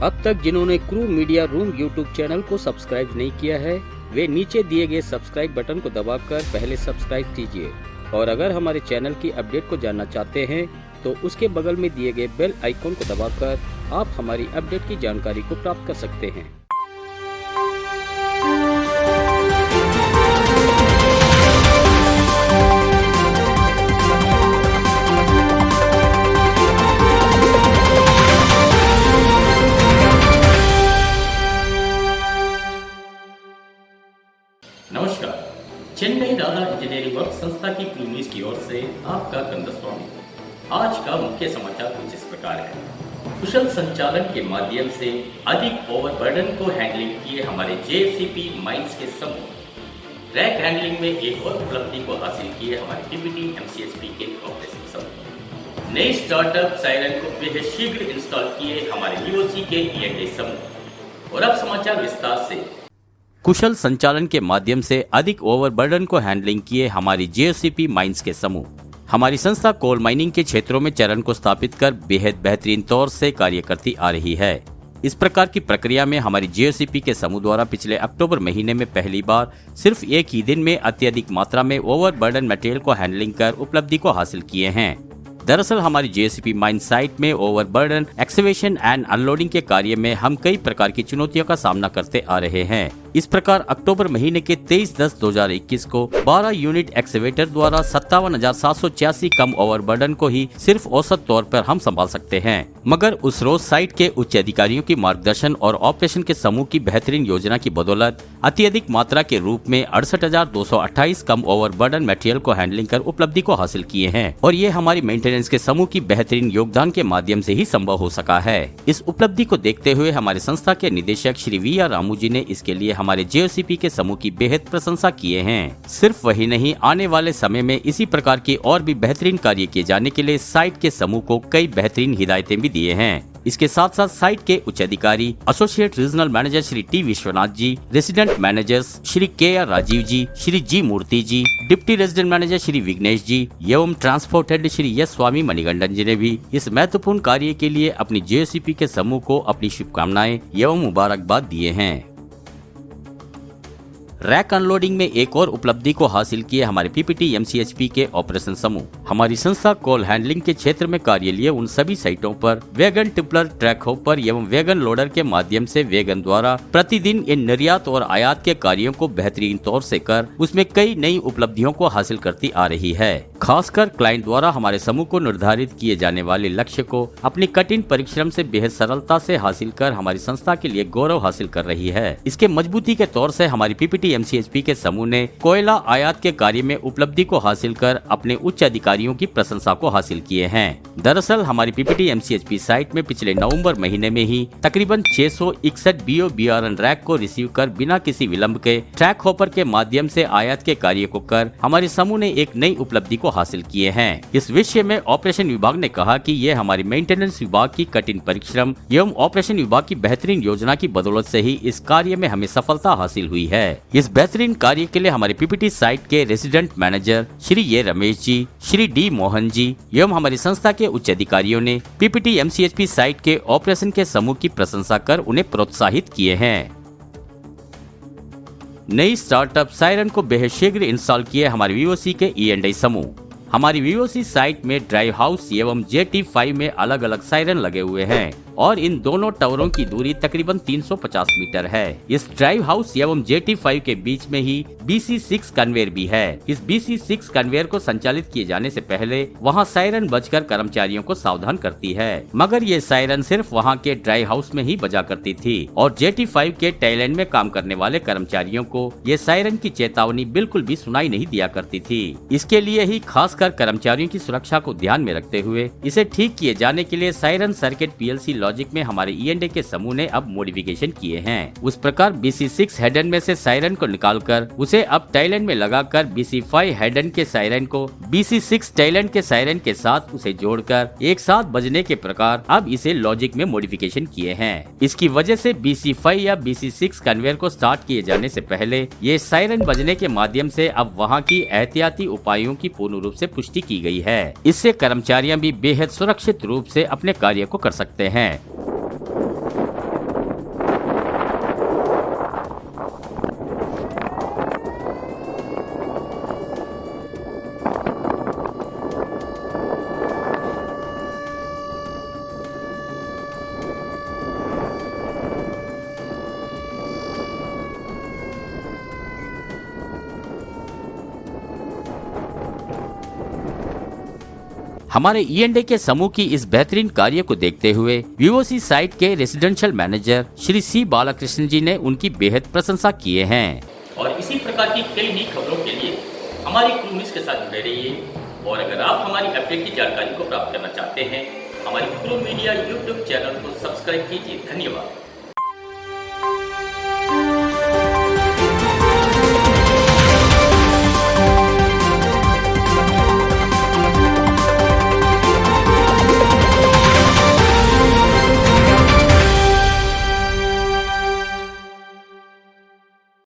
अब तक जिन्होंने crew media room YouTube channel को सब्सक्राइब नहीं किया है, वे नीचे दिए गए सब्सक्राइब बटन को दबाकर पहले सब्सक्राइब कीजिए और अगर हमारे चैनल की अपडेट को जानना चाहते हैं तो उसके बगल में दिए गए बेल आइकॉन को दबाकर आप हमारी अपडेट की जानकारी को प्राप्त कर सकते हैं। नमस्कार, चेन्नई राधा इंजीनियरिंग वर्क संस्था की क्रू न्यूज की ओर से आपका कंदस्वामी। आज का मुख्य समाचार कुछ इस प्रकार है। कुशल संचालन के माध्यम से अधिक ओवरबर्डन को हैंडलिंग किए हमारे जेसीपी माइंस के समूह। ट्रैक हैंडलिंग में एक और उपलब्धि को हासिल किए हमारे पीपीटी एमसीएचपी के ऑपरेशन समूह। नई स्टार्टअप सायरन को बेहद शीघ्र इंस्टॉल किए हमारे वीओसी के ईएनडी समूह। और अब समाचार विस्तार से। कुशल संचालन के माध्यम से अधिक ओवरबर्डन को हैंडलिंग किए हमारी जेसीपी माइंस के समूह। हमारी संस्था कोल माइनिंग के क्षेत्रों में चरण को स्थापित कर बेहद बेहतरीन तौर से कार्य करती आ रही है। इस प्रकार की प्रक्रिया में हमारी जेसीपी के समूह द्वारा पिछले अक्टूबर महीने में पहली बार सिर्फ एक ही दिन में अत्यधिक मात्रा में ओवरबर्डन मटेरियल को हैंडलिंग कर उपलब्धि को हासिल किए हैं। दरअसल हमारी जेसीपी माइन साइट में ओवरबर्डन एक्सकेवेशन एंड अनलोडिंग के कार्य में हम कई प्रकार की चुनौतियों का सामना करते आ रहे हैं। इस प्रकार अक्टूबर महीने के 23/10/2021 को 12 यूनिट एक्सकेवेटर द्वारा 57,786 कम ओवरबर्डन को ही सिर्फ औसत तौर पर हम संभाल सकते हैं। मगर उस रोज साइट के उच्च अधिकारियों की मार्गदर्शन और ऑपरेशन के समूह की बेहतरीन योजना की बदौलत अत्यधिक मात्रा के रूप में 68,228 कम ओवरबर्डन मटेरियल को हैंडलिंग कर उपलब्धि को हासिल किए हैं और ये हमारी मेंटेनेंस के समूह की बेहतरीन योगदान के माध्यम से ही संभव हो सका है। इस उपलब्धि को देखते हुए हमारे संस्था के निदेशक श्री वी.आर. रामू जी ने इसके लिए हमारे जेसीपी के समूह की बेहद प्रशंसा किए हैं। सिर्फ वही नहीं, आने वाले समय में इसी प्रकार के और भी बेहतरीन कार्य किए जाने के लिए साइट के समूह को कई बेहतरीन हिदायतें भी दिए हैं। इसके साथ साथ साइट के उच्च अधिकारी, associate regional manager Shri T Vishwanath ji, resident managers Shri K R. Rajeev ji, Shri G Murthy ji, deputy resident manager Shri Vignesh ji एवं transport head Shri S Swami Manikandan ji ने भी इस महत्वपूर्ण कार्य के लिए अपनी जेसीपी के समूह को अपनी शुभकामनाएं एवं मुबारकबाद दिए हैं। रैक अनलोडिंग में एक और उपलब्धि को हासिल किए हमारे पीपीटी एमसीएचपी के ऑपरेशन समूह। हमारी संस्था कोल हैंडलिंग के क्षेत्र में कार्य लिए उन सभी साइटों पर वैगन टिपलर, ट्रैक होपर एवं वैगन लोडर के माध्यम से वैगन द्वारा प्रतिदिन इन निर्यात और आयात के कार्यों को बेहतरीन तौर से कर उसमें कई नई उपलब्धियों को हासिल करती आ रही है। खासकर क्लाइंट द्वारा हमारे समूह को निर्धारित किए जाने वाले लक्ष्य को अपनी कठिन परिश्रम से बेहद सरलता से हासिल कर हमारी संस्था के लिए गौरव हासिल कर रही है। इसके मजबूती के तौर से हमारी पीपीटी एमसीएचपी के समूह ने कोयला आयात के कार्य में उपलब्धि को हासिल कर अपने उच्च अधिकारियों की प्रशंसा को हासिल किए हैं। दरअसल हमारी पीपीटी एमसीएचपी साइट में पिछले नवंबर महीने में ही तकरीबन 661 बीओबीआरएन रैक को रिसीव कर बिना किसी विलंब के ट्रैक होपर के माध्यम से आयात के कार्य को कर हमारे समूह ने एक नई उपलब्धि को हासिल किए हैं। इस विषय में ऑपरेशन विभाग ने कहा कि यह हमारी मेंटेनेंस विभाग की कठिन परिश्रम एवं ऑपरेशन विभाग की बेहतरीन योजना की बदौलत से ही इस कार्य में हमें सफलता हासिल हुई है। इस बेहतरीन कार्य के लिए हमारे पीपीटी साइट के रेसिडेंट मैनेजर श्री ए रमेश जी, श्री डी मोहन जी एवं हमारी संस्था के उच्च अधिकारियों ने पीपीटी एमसीएचपी साइट के ऑपरेशन के समूह की प्रशंसा कर उन्हें प्रोत्साहित किए हैं। नई स्टार्टअप सायरन को बेहद शीघ्र इंस्टॉल किए हमारे वीओसी के ईएनडी समूह। हमारी वीओसी साइट में ड्राइव हाउस एवं JT5 में अलग अलग सायरन लगे हुए हैं और इन दोनों टावरों की दूरी तकरीबन 350 मीटर है। इस ड्राइव हाउस एवं JT5 के बीच में ही BC6 कन्वेयर भी है। इस BC6 कन्वेयर को संचालित किए जाने से पहले वहां सायरन बजकर कर्मचारियों को सावधान करती है, मगर ये सायरन सिर्फ वहां के ड्राइव हाउस में ही बजा करती थी और JT5 के टेल एंड में काम करने वाले कर्मचारियों को ये सायरन की चेतावनी बिल्कुल भी सुनाई नहीं दिया करती थी। इसके लिए ही खासकर कर्मचारियों की सुरक्षा को ध्यान में रखते हुए इसे ठीक किए जाने के लिए सायरन सर्किट PLC लॉजिक में हमारे ईएनडी के समूह ने अब मॉडिफिकेशन किए हैं। उस प्रकार BC6 हेड एंड में से सायरन को निकालकर उसे अब टेल एंड में लगाकर BC5 हेड एंड के सायरन को BC6 टेल एंड के सायरन के साथ उसे जोड़कर एक साथ बजने के प्रकार अब इसे लॉजिक में मॉडिफिकेशन किए हैं। इसकी वजह से BC5 या BC6 कन्वेयर को स्टार्ट किए जाने से पहले ये सायरन बजने के माध्यम से अब वहाँ की एहतियाती उपायों की पूर्ण रूप से पुष्टि की गई है। इससे कर्मचारियां भी बेहद सुरक्षित रूप से अपने कार्य को कर सकते हैं। हमारे E&A के समूह की इस बेहतरीन कार्य को देखते हुए वीओसी साइट के रेसिडेंशियल मैनेजर श्री सी बालाकृष्ण जी ने उनकी बेहद प्रशंसा किए हैं। और इसी प्रकार की कई नई खबरों के लिए हमारी क्रू न्यूज़ के साथ जुड़े रहिए। और अगर आप हमारी अपडेट की जानकारी को प्राप्त करना चाहते हैं, हमारी क्रू मीडिया यूट्यूब चैनल को सब्सक्राइब कीजिए। धन्यवाद।